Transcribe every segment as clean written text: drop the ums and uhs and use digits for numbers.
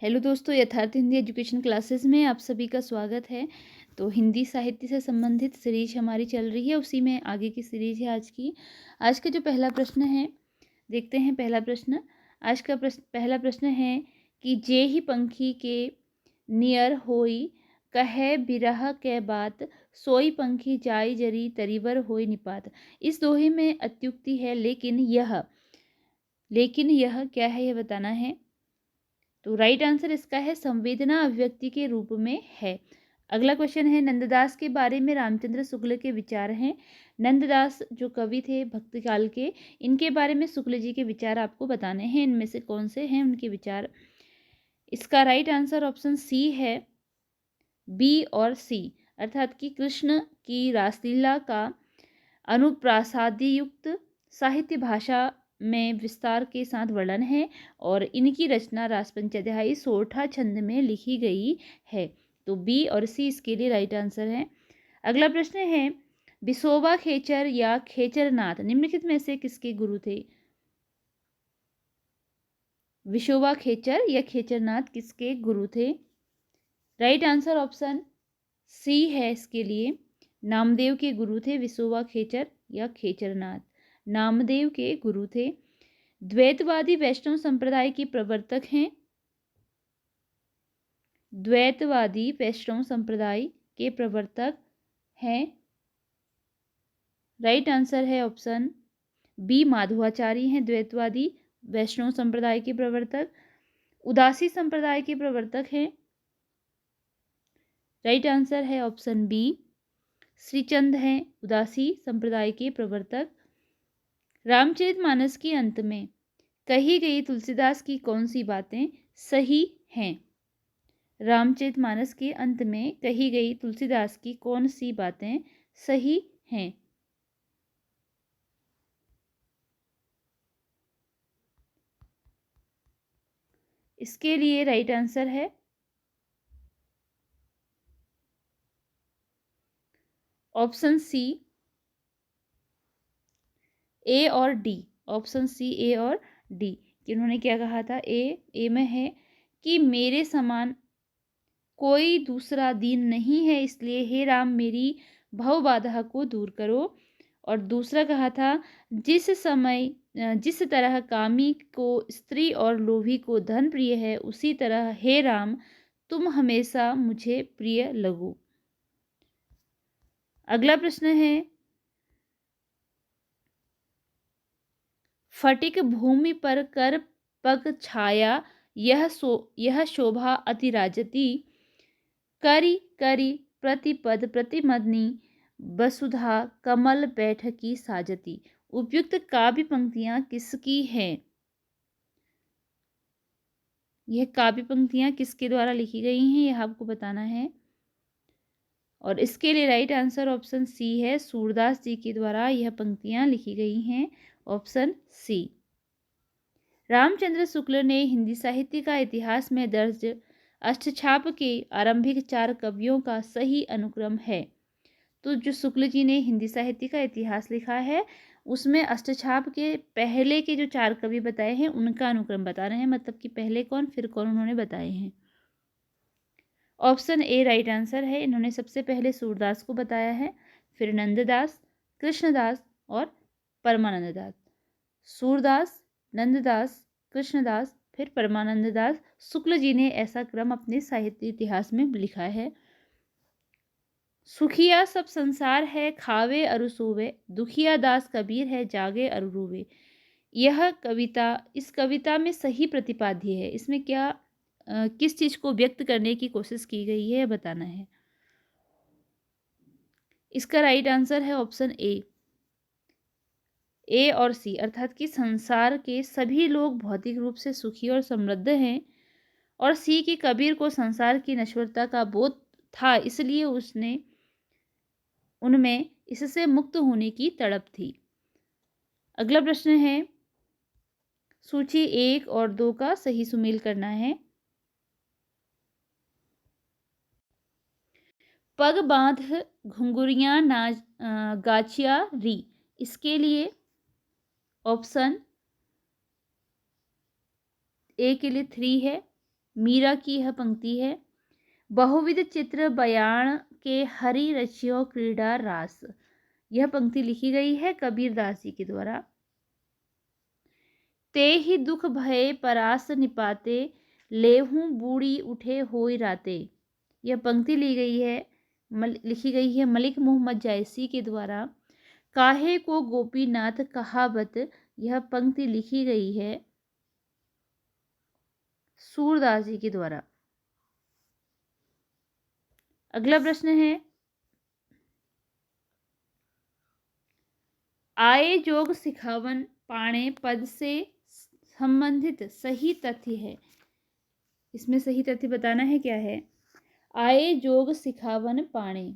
Hello दोस्तों, यथार्थ Hindi education classes में आप सभी का स्वागत है। तो हिंदी साहित्य से संबंधित सीरीज हमारी चल रही है, उसी में आगे की सीरीज है आज की। आज का जो पहला प्रश्न है, देखते हैं पहला प्रश्न। आज का पहला प्रश्न है कि जे ही पंखी के नियर होई, कहे बिरह के बात, सोई पंखी जाई जरी तरीवर होई निपात। इस दोहे में अत्युक्ति है, लेकिन यह क्या है, यह बताना है। तो राइट आंसर इसका है संवेदना अभिव्यक्ति के रूप में है। अगला क्वेश्चन है, नंददास के बारे में रामचंद्र शुक्ल के विचार हैं। नंददास जो कवि थे भक्ति काल के, इनके बारे में शुक्ल जी के विचार आपको बताने हैं। इनमें से कौन से हैं उनके विचार? इसका राइट आंसर ऑप्शन सी है, बी और सी, अर्थात कि कृष्ण की रासलीला का अनुप्रासाद्युक्त साहित्य भाषा में विस्तार के साथ वर्णन है और इनकी रचना रास पंचाध्यायी सोरठा छंद में लिखी गई है। तो बी और सी इसके लिए राइट आंसर है। अगला प्रश्न है, बिसोबा खेचर या खेचरनाथ निम्नलिखित में से किसके गुरु थे? विशोबा खेचर या खेचरनाथ किसके गुरु थे? राइट आंसर ऑप्शन सी है इसके लिए, नामदेव के गुरु थे विसोबा खेचर या खेचरनाथ। नामदेव के गुरु थे। द्वैतवादी वैष्णव संप्रदाय के प्रवर्तक हैं। द्वैतवादी वैष्णव संप्रदाय के प्रवर्तक हैं। राइट आंसर है ऑप्शन बी, माधवाचार्य हैं द्वैतवादी वैष्णव संप्रदाय के प्रवर्तक। उदासी संप्रदाय के प्रवर्तक हैं। राइट आंसर है ऑप्शन बी, श्रीचंद हैं उदासी संप्रदाय के प्रवर्तक। रामचरितमानस के अंत में कही गई तुलसीदास की कौन सी बातें सही हैं? रामचरितमानस के अंत में कही गई तुलसीदास की कौन सी बातें सही हैं? इसके लिए राइट आंसर है ऑप्शन सी, ए और डी। ऑप्शन सी, ए और डी, कि उन्होंने क्या कहा था? ए में है कि मेरे समान कोई दूसरा दीन नहीं है, इसलिए हे राम मेरी भव बाधा को दूर करो। और दूसरा कहा था, जिस तरह कामी को स्त्री और लोभी को धन प्रिय है, उसी तरह हे राम तुम हमेशा मुझे प्रिय लगो। अगला प्रश्न है, फटिक भूमि पर कर पग छाया, यह शोभा अति राजती, करी करी प्रतिपद प्रतिमदनी, वसुधा कमल बैठकी साजती। उपयुक्त काव्य पंक्तियां किसकी हैं? यह काव्य पंक्तियां किसके द्वारा लिखी गई हैं, यह आपको बताना है। और इसके लिए राइट आंसर ऑप्शन सी है, सूरदास जी के द्वारा यह पंक्तियां लिखी गई हैं। Option C. रामचंद्र शुक्ल ने हिंदी साहित्य का इतिहास में दर्ज अष्टछाप के आरंभिक 4 कवियों का सही अनुक्रम है। तो जो शुक्ल जी ने हिंदी साहित्य का इतिहास लिखा है, उसमें अष्टछाप के पहले के जो 4 कवि बताए हैं उनका अनुक्रम बता रहे हैं, मतलब कि पहले कौन फिर कौन उन्होंने बताए हैं। ऑप्शन ए राइट आंसर है। इन्होंने सबसे पहले सूरदास को बताया है, फिर नंददास, कृष्णदास और परमानंद दास। सूरदास, नंददास, कृष्णदास, फिर परमानंद दास। शुक्ल जी ने ऐसा क्रम अपने साहित्य इतिहास में लिखा है। सुखिया सब संसार है खावे अरु सोवे, दुखिया दास कबीर है जागे अरु रोवे। यह कविता, इस कविता में सही प्रतिपाद्य है। इसमें क्या किस चीज को व्यक्त करने की कोशिश की गई है, बताना है। इसका राइट आंसर है ऑप्शन ए और सी, अर्थात कि संसार के सभी लोग भौतिक रूप से सुखी और समृद्ध हैं। और सी की कबीर को संसार की नश्वरता का बोध था, इसलिए उसने उनमें इससे मुक्त होने की तड़प थी। अगला प्रश्न है, सूची 1 और 2 का सही सुमेल करना है। पग बांध घुंघुरियां नाच गाचिया री, इसके लिए ऑप्शन ए के लिए 3 है, मीरा की यह पंक्ति है। बहुविध चित्र बयान के हरि रचियो क्रीड़ा रास, यह पंक्ति लिखी गई है कबीरदास जी के द्वारा। ते ही दुख भय परास निपाते, लेहूं बूढ़ी उठे होई राते, यह पंक्ति लिखी गई है मलिक मोहम्मद जायसी के द्वारा। काहे को गोपीनाथ कहावत, यह पंक्ति लिखी गई है सूरदास जी के द्वारा। अगला प्रश्न है, आए जोग सिखावन पाणे पद से संबंधित सही तथ्य है। इसमें सही तथ्य बताना है क्या है। आए जोग सिखावन पाणे,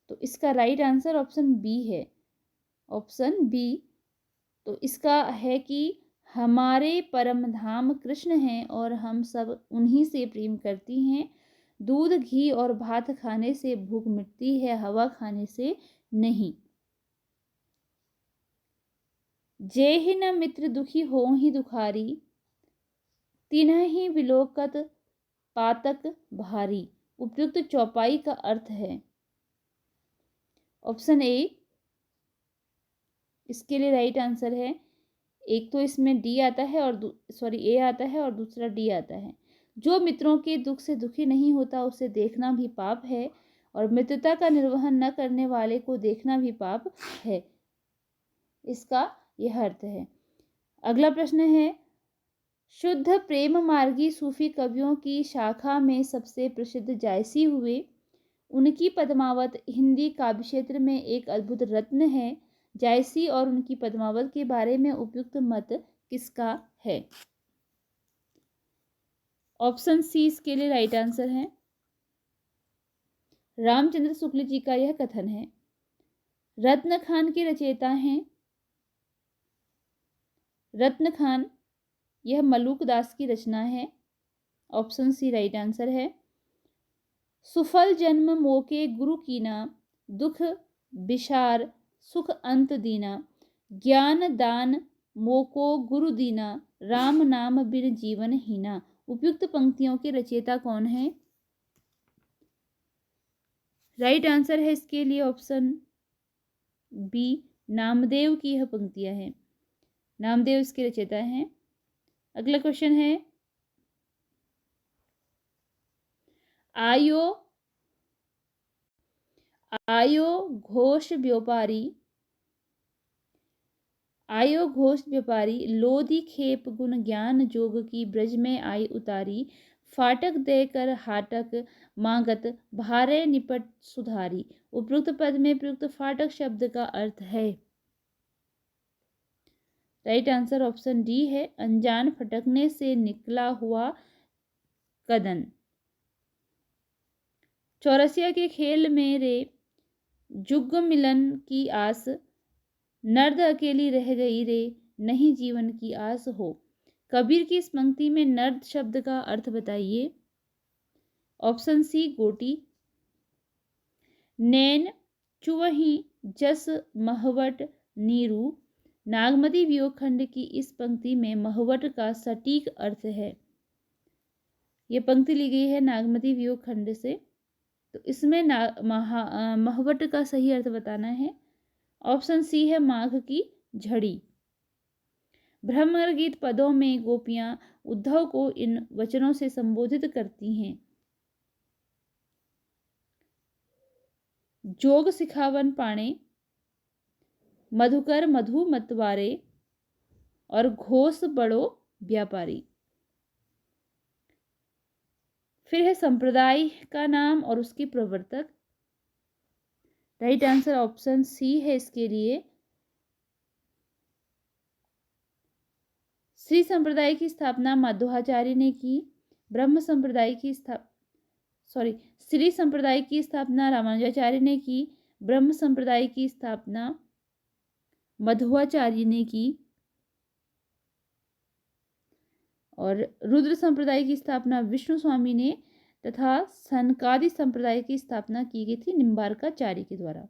तो इसका राइट आंसर ऑप्शन बी है, ऑप्शन बी। तो इसका है कि हमारे परम धाम कृष्ण हैं और हम सब उन्हीं से प्रेम करती हैं। दूध घी और भात खाने से भूख मिटती है, हवा खाने से नहीं। जे ही न मित्र दुखी हो ही दुखारी, तिन्ह ही विलोकत पातक भारी, उपयुक्त चौपाई का अर्थ है। ऑप्शन ए इसके लिए राइट आंसर है। एक तो इसमें डी आता है और ए आता है और दूसरा डी आता है। जो मित्रों के दुख से दुखी नहीं होता उसे देखना भी पाप है, और मित्रता का निर्वहन न करने वाले को देखना भी पाप है, इसका यह अर्थ है। अगला प्रश्न है, शुद्ध प्रेम मार्गी सूफी कवियों की शाखा में सबसे प्रसिद्ध जायसी हुए। उनकी पद्मावत हिंदी काव्य क्षेत्र में एक अद्भुत रत्न है। जायसी और उनकी पद्मावत के बारे में उपयुक्त मत किसका है। ऑप्शन सी इसके लिए राइट आंसर है। रामचंद्र शुक्ल जी का यह कथन है। रत्न खान के रचयिता हैं रत्न खान, यह मलूक दास की रचना है। ऑप्शन सी राइट आंसर है। सुफल जन्म मोके गुरु कीना, दुख विशार सुख अंत दीना, ज्ञान दान मोको गुरु दीना, राम नाम बिन जीवन हीना। उपयुक्त पंक्तियों के रचयिता कौन है। राइट आंसर है इसके लिए ऑप्शन बी, नामदेव की यह पंक्तियां हैं। नामदेव इसके रचयिता हैं। अगला क्वेश्चन है, आयो घोष व्यापारी लोधी खेप गुण ज्ञान जोग की ब्रज में आई उतारी, फाटक देकर हाटक मांगत भारे निपट सुधारी। उपयुक्त पद में प्रयुक्त फाटक शब्द का अर्थ है। राइट आंसर ऑप्शन डी है, अनजान फटकने से निकला हुआ कदन। चौरसिया के खेल में रे जुग मिलन की आस, नर्द अकेली रह गई रे नहीं जीवन की आस हो। कबीर की इस पंक्ति में नर्द शब्द का अर्थ बताइए। ऑप्शन सी गोटी। नैन चुवही जस महवट नीरू, नागमती वियोग खंड की इस पंक्ति में महवट का सटीक अर्थ है। यह पंक्ति ली गई है नागमती वियोग खंड से, तो इसमें महवट का सही अर्थ बताना है। ऑप्शन सी है माघ की झड़ी। ब्रह्म गीत पदों में गोपियां उद्धव को इन वचनों से संबोधित करती हैं। जोग सिखावन पाणे, मधुकर मधु मतवारे, और घोष बड़ो व्यापारी। फिर है संप्रदाय का नाम और उसके प्रवर्तक। राइट आंसर ऑप्शन सी है इसके लिए। श्री संप्रदाय की स्थापना माधवाचार्य ने की। श्री संप्रदाय की स्थापना रामानुजाचार्य ने की। ब्रह्म संप्रदाय की स्थापना मध्वाचार्य ने की। और रुद्र संप्रदाय की स्थापना विष्णु स्वामी ने, तथा सनकादि संप्रदाय की स्थापना की गई थी निम्बार्काचार्य के द्वारा।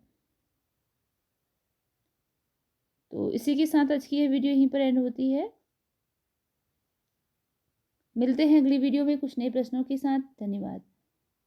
तो इसी के साथ आज की यह वीडियो यहीं पर एंड होती है। मिलते हैं अगली वीडियो में कुछ नए प्रश्नों के साथ। धन्यवाद।